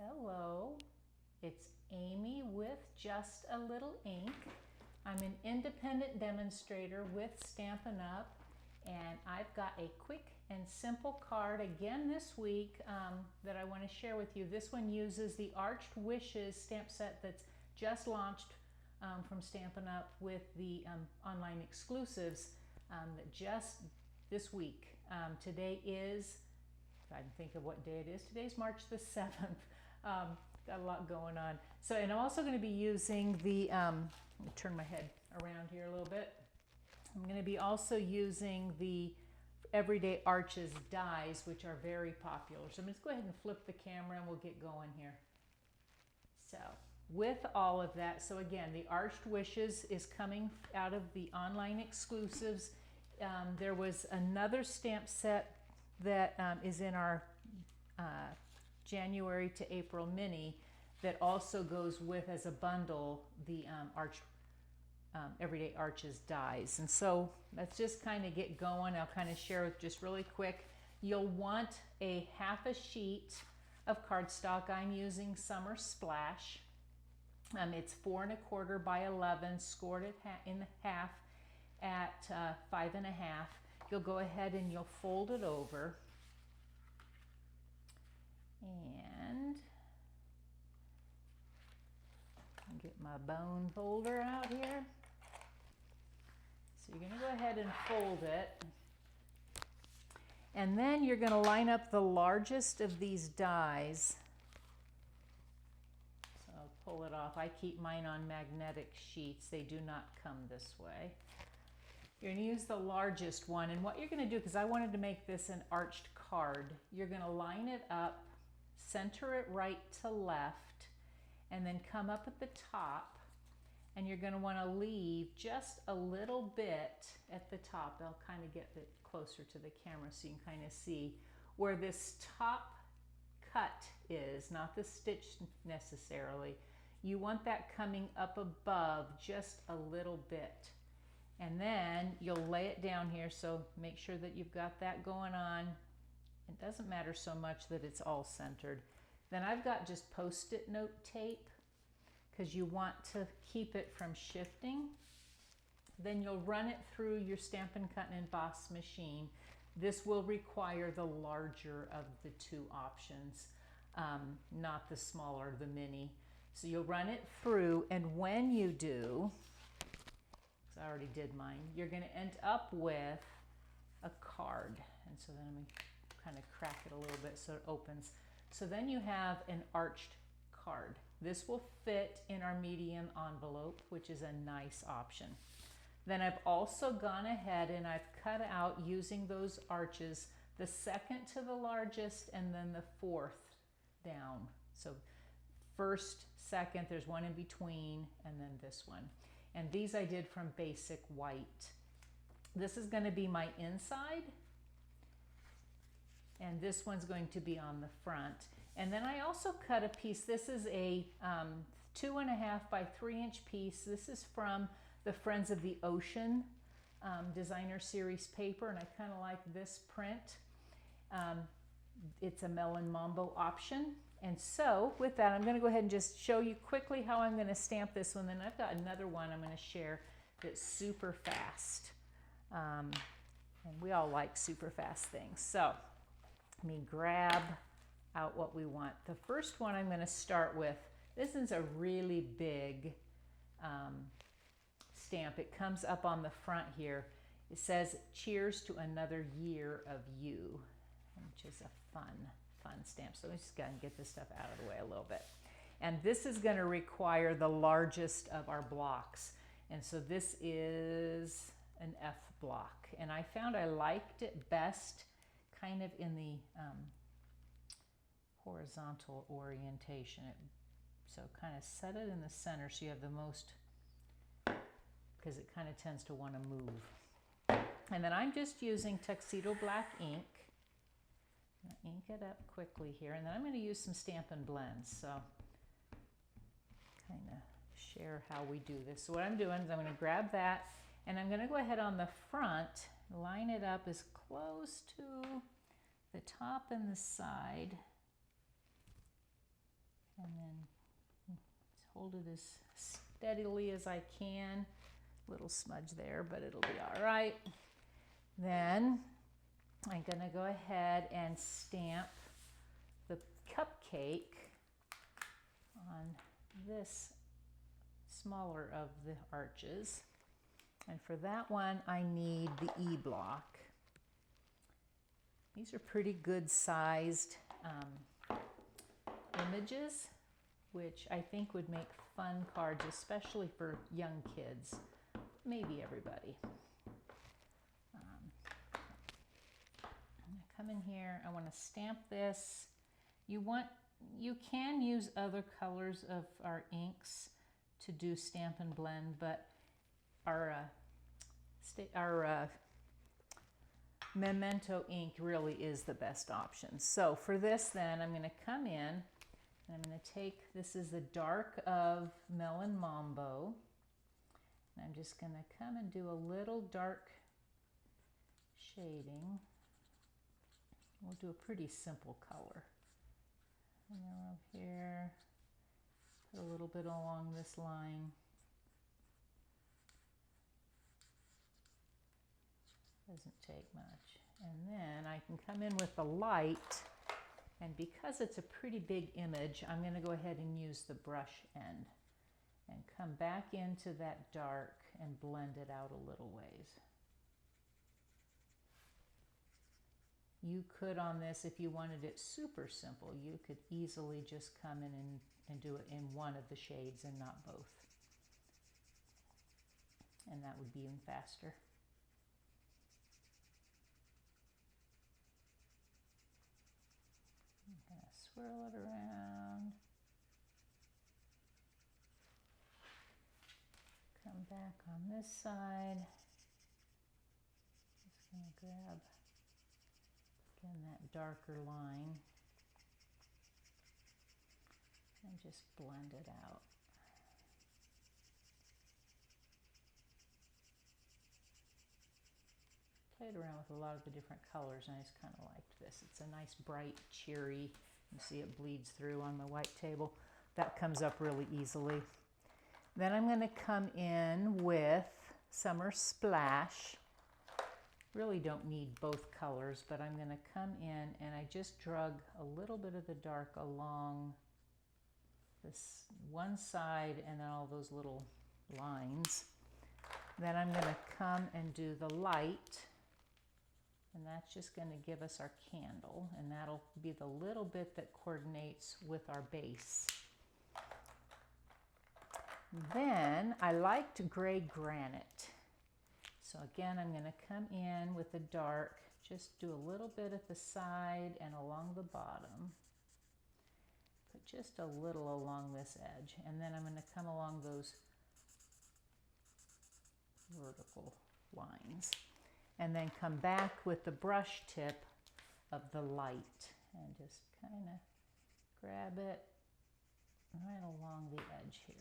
Hello, it's Amy with Just a Little Ink. I'm an independent demonstrator with Stampin' Up, and I've got a quick and simple card again this week that I want to share with you. This one uses the Arched Wishes stamp set that's just launched from Stampin' Up with the online exclusives that just this week. Today is, if I can think of what day it is, today's March the 7th. Got a lot going on. So, and I'm also going to be using the, let me turn my head around here a little bit. I'm going to be also using the Everyday Arches dies, which are very popular. So I'm just go ahead and flip the camera and we'll get going here. So with all of that, so again, the Arched Wishes is coming out of the online exclusives. There was another stamp set that is in our January to April mini that also goes with as a bundle the Everyday Arches dies. And so let's just kind of get going. I'll kind of share with just really quick. You'll want a half a sheet of cardstock. I'm using Summer Splash. It's 4 1/4 by 11, scored in half at 5 1/2. You'll go ahead and you'll fold it over. And I'll get my bone folder out here. So you're going to go ahead and fold it. And then you're going to line up the largest of these dies. So I'll pull it off. I keep mine on magnetic sheets. They do not come this way. You're going to use the largest one. And what you're going to do, because I wanted to make this an arched card, you're going to line it up, center it right to left, and then come up at the top, and you're going to want to leave just a little bit at the top. I'll kind of get it closer to the camera so you can kind of see where this top cut is, not the stitch necessarily. You want that coming up above just a little bit. And then you'll lay it down here, so make sure that you've got that going on. It doesn't matter so much that it's all centered. Then I've got just Post-it note tape because you want to keep it from shifting. Then you'll run it through your Stampin' Cut and Emboss machine. This will require the larger of the two options, not the smaller, the mini. So you'll run it through, and when you do, because I already did mine, you're going to end up with a card. And so then I'm going to kind of crack it a little bit so it opens. So then you have an arched card. This will fit in our medium envelope, which is a nice option. Then I've also gone ahead and I've cut out, using those arches, the second to the largest and then the fourth down. So first, second, there's one in between, and then this one. And these I did from Basic White. This is going to be my inside, and this one's going to be on the front. And then I also cut a piece. This is a 2 1/2 by 3 inch piece. This is from the Friends of the Ocean designer series paper, and I kind of like this print. It's a Melon Mambo option. And so with that, I'm going to go ahead and just show you quickly how I'm going to stamp this one. Then I've got another one I'm going to share that's super fast. And we all like super fast things. So let me grab out what we want. The first one I'm going to start with, this is a really big stamp. It comes up on the front here. It says, "Cheers to another year of you," which is a fun stamp. So we just got to get this stuff out of the way a little bit. And this is going to require the largest of our blocks. And so this is an F block. And I found I liked it best kind of in the horizontal orientation. So kind of set it in the center so you have the most, because it kind of tends to want to move. And then I'm just using Tuxedo Black ink. Ink it up quickly here, and then I'm going to use some Stampin' Blends. So kind of share how we do this. So what I'm doing is I'm going to grab that, and I'm going to go ahead on the front, line it up as close to the top and the side And then hold it as steadily as I can. Little smudge there, but it'll be all right. Then I'm gonna go ahead and stamp the cupcake on this smaller of the arches. And for that one, I need the E block. These are pretty good sized images, which I think would make fun cards, especially for young kids, maybe everybody. I'm gonna come in here, I wanna stamp this. You can use other colors of our inks to do Stampin' Blend, but our Memento ink really is the best option. So for this then, I'm going to come in and I'm going to take, this is the dark of Melon Mambo. And I'm just going to come and do a little dark shading. We'll do a pretty simple color. And then up here, put a little bit along this line. Doesn't take much. And then I can come in with the light, and because it's a pretty big image, I'm going to go ahead and use the brush end and come back into that dark and blend it out a little ways. You could on this, if you wanted it super simple, you could easily just come in and do it in one of the shades and not both. And that would be even faster. I'm gonna swirl it around. Come back on this side. Just gonna grab again that darker line and just blend it out. Played around with a lot of the different colors and I just kind of liked this. It's a nice bright cheery. You see it bleeds through on the white table. That comes up really easily. Then I'm going to come in with Summer Splash. Really don't need both colors, but I'm going to come in and I just drug a little bit of the dark along this one side and then all those little lines. Then I'm going to come and do the light, and that's just going to give us our candle, and that'll be the little bit that coordinates with our base. Then I liked gray granite. So again, I'm going to come in with the dark, just do a little bit at the side and along the bottom. Put just a little along this edge, and then I'm going to come along those vertical lines. And then come back with the brush tip of the light and just kind of grab it right along the edge here.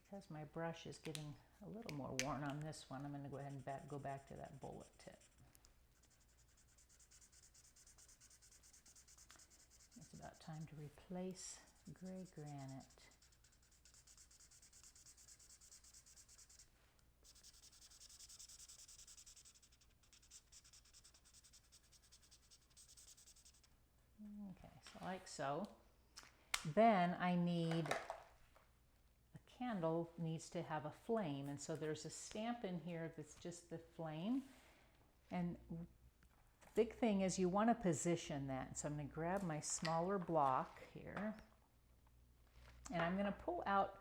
Because my brush is getting a little more worn on this one, I'm going to go ahead and go back to that bullet tip. It's about time to replace gray granite. Okay, so like so. Then I need candle needs to have a flame, and so there's a Stampin' here that's just the flame, and the big thing is you want to position that. So I'm going to grab my smaller block here and I'm going to pull out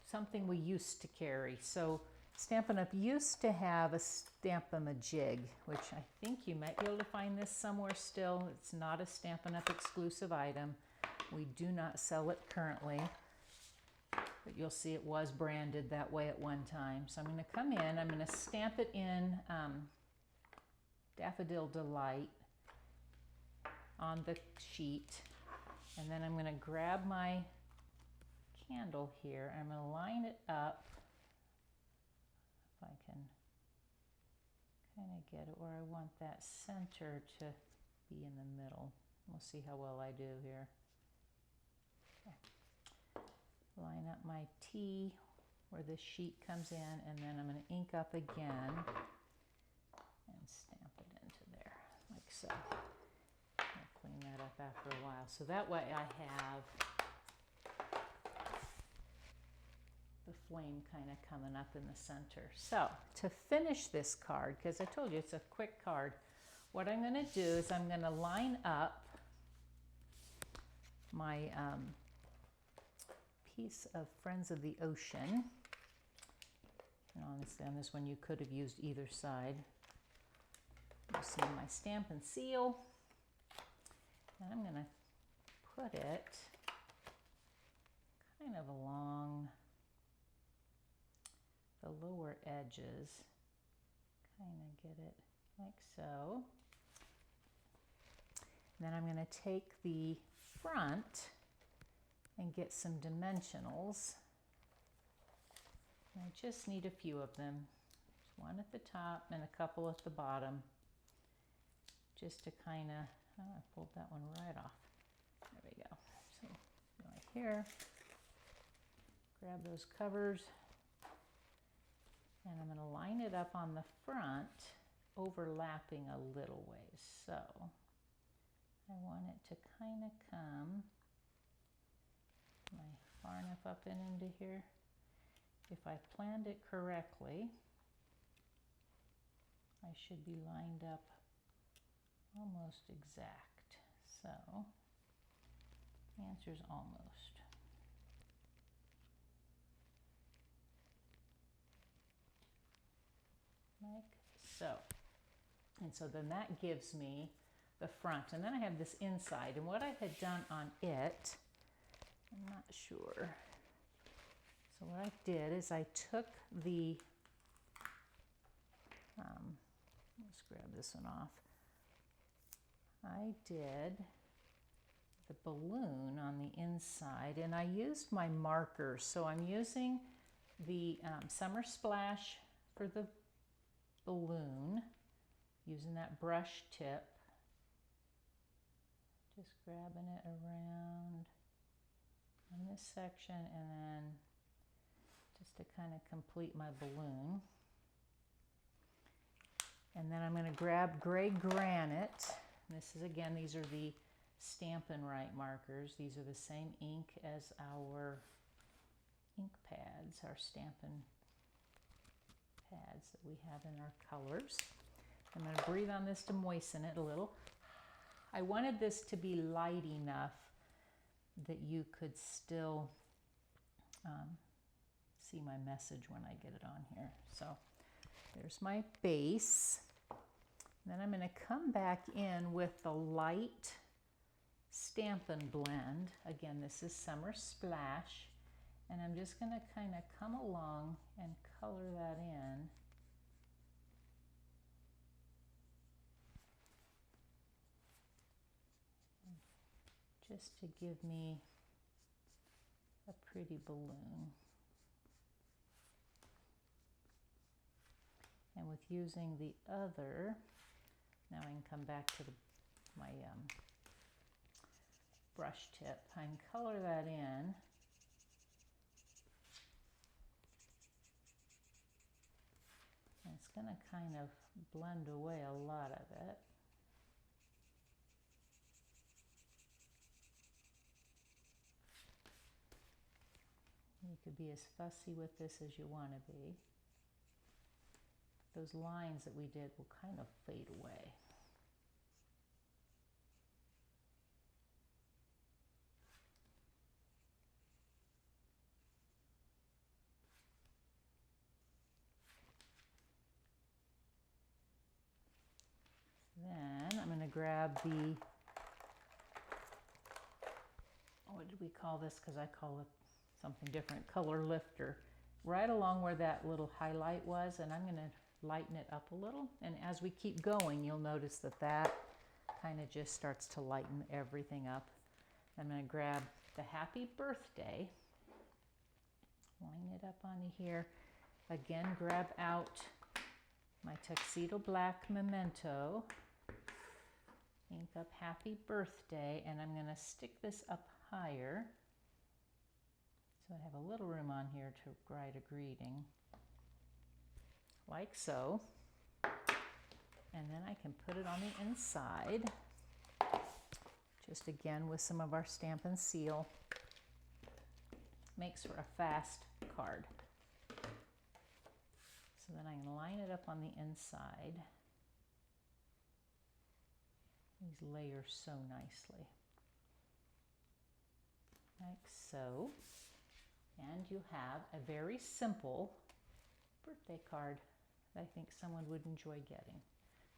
something we used to carry. So Stampin' Up! Used to have a Stamp-A-Ma-Jig, which I think you might be able to find this somewhere still. It's not a Stampin' Up! Exclusive item. We do not sell it currently. But you'll see it was branded that way at one time. So I'm going to come in, I'm going to stamp it in Daffodil Delight on the sheet. And then I'm going to grab my handle here. I'm going to line it up, if I can kind of get it where I want that center to be in the middle. We'll see how well I do here. Okay. Line up my T where this sheet comes in, and then I'm going to ink up again and stamp it into there, like so. I'll clean that up after a while. So that way I have the flame kind of coming up in the center. So to finish this card, because I told you it's a quick card, what I'm going to do is I'm going to line up my piece of Friends of the Ocean. And honestly, on this one you could have used either side. You'll see my Stampin' seal. And I'm going to put it kind of along the lower edges. Kind of get it like so. And then I'm going to take the front and get some dimensionals. And I just need a few of them. There's one at the top and a couple at the bottom, just to kind of, oh, I pulled that one right off. There we go. So right here, grab those covers, and I'm going to line it up on the front, overlapping a little ways. So I want it to kind of come far enough up and into here. If I planned it correctly, I should be lined up almost exact. So the answer is almost. Like so. And so then that gives me the front. And then I have this inside. And what I had done on it, I'm not sure. So what I did is I took the, let's grab this one off. I did the balloon on the inside, and I used my markers. So I'm using the Summer Splash for the balloon, using that brush tip, just grabbing it around in this section, and then just to kind of complete my balloon. And then I'm going to grab gray granite. And this is, again, these are the Stampin' Right markers. These are the same ink as our ink pads, our Stampin' pads that we have in our colors. I'm going to breathe on this to moisten it a little. I wanted this to be light enough that you could still see my message when I get it on here. So there's my base. Then I'm going to come back in with the light Stampin' blend. Again, this is Summer Splash. And I'm just going to kind of come along and color that in. Just to give me a pretty balloon. And with using the other, now I can come back to my brush tip. I can color that in. And it's going to kind of blend away a lot of it. You could be as fussy with this as you want to be. Those lines that we did will kind of fade away. Then I'm going to grab the, what did we call this? Because I call it something different, color lifter, right along where that little highlight was, and I'm going to lighten it up a little. And as we keep going, you'll notice that that kind of just starts to lighten everything up. I'm going to grab the Happy Birthday, line it up onto here. Again, grab out my tuxedo black memento, ink up happy birthday, and I'm going to stick this up higher so I have a little room on here to write a greeting, like so. And then I can put it on the inside, just again with some of our Stampin' seal. Makes for a fast card. So then I can line it up on the inside. These layer so nicely. Like so. And you have a very simple birthday card that I think someone would enjoy getting.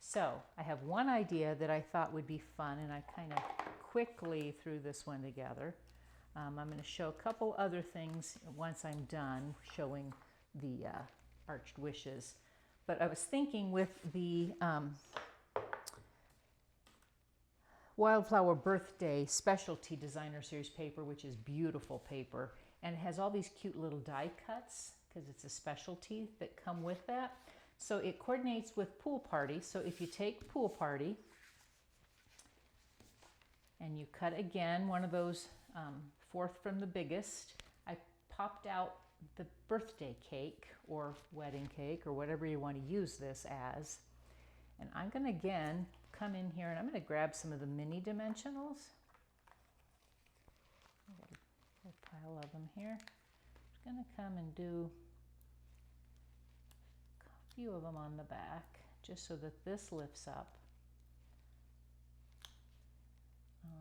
So I have one idea that I thought would be fun, and I kind of quickly threw this one together. I'm going to show a couple other things once I'm done showing the Arched Wishes. But I was thinking with the Wildflower Birthday Specialty Designer Series paper, which is beautiful paper, and it has all these cute little die cuts because it's a specialty that come with that. So it coordinates with Pool Party. So if you take Pool Party and you cut again one of those fourth from the biggest, I popped out the birthday cake or wedding cake or whatever you want to use this as. And I'm going to again come in here and I'm going to grab some of the mini dimensionals. A pile of them here. I'm going to come and do a few of them on the back just so that this lifts up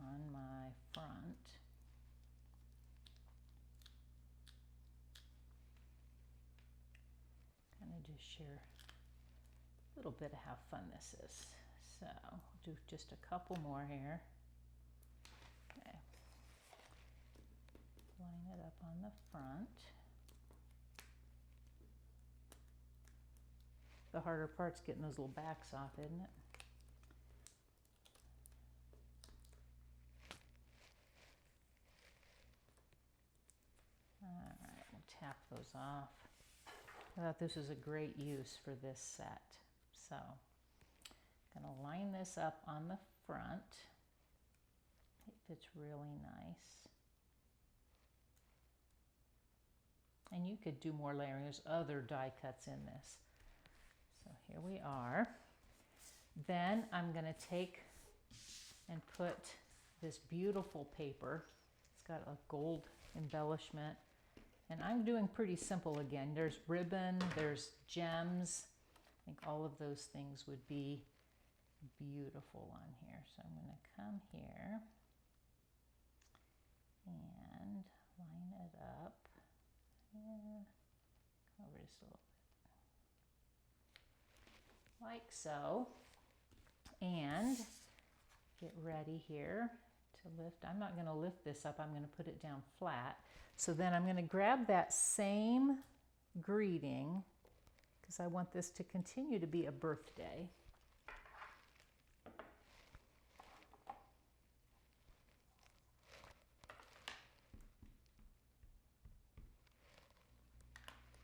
on my front. Kind of just share a little bit of how fun this is. So I'll do just a couple more here. Okay. Line it up on the front. The harder part's getting those little backs off, isn't it? All right, we'll tap those off. I thought this was a great use for this set. So I'm going to line this up on the front. It fits really nice. And you could do more layering. There's other die cuts in this. So here we are. Then I'm going to take and put this beautiful paper. It's got a gold embellishment. And I'm doing pretty simple again. There's ribbon, there's gems. I think all of those things would be beautiful on here. So I'm going to come here and line it up. Yeah. Come over just a little bit. Like so. And get ready here to lift. I'm not going to lift this up. I'm going to put it down flat. So then I'm going to grab that same greeting because I want this to continue to be a birthday.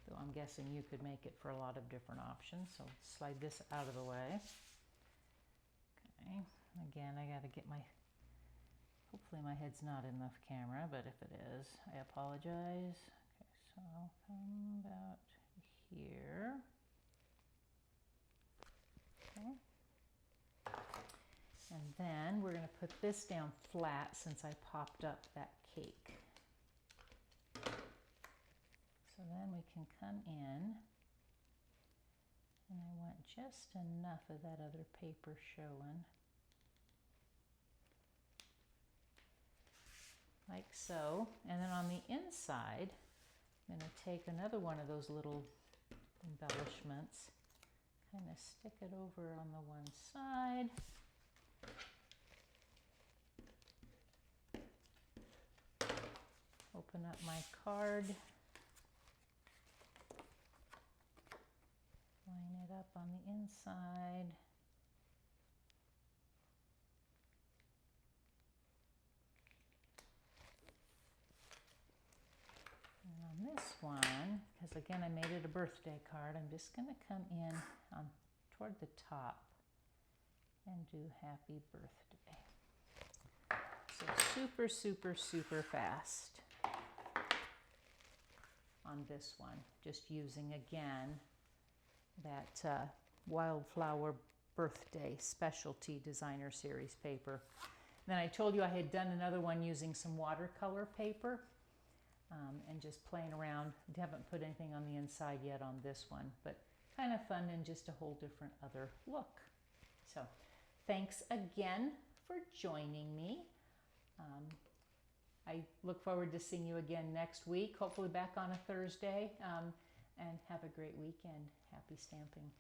Though I'm guessing you could make it for a lot of different options. So slide this out of the way. Okay, again, I got to get my, hopefully my head's not in the camera, but if it is, I apologize. Okay, so I'll come about here. Okay. And then we're going to put this down flat since I popped up that cake. So then we can come in, and I want just enough of that other paper showing. Like so. And then on the inside, I'm going to take another one of those little embellishments, kind of stick it over on the one side. Open up my card. Line it up on the inside. And on this one, because again, I made it a birthday card. I'm just going to come in toward the top and do happy birthday. So super, super, super fast on this one. Just using again that Wildflower Birthday Specialty Designer Series paper. Then I told you I had done another one using some watercolor paper and just playing around. I haven't put anything on the inside yet on this one, but kind of fun and just a whole different other look. So thanks again for joining me. I look forward to seeing you again next week, hopefully back on a Thursday, and have a great weekend. Happy stamping.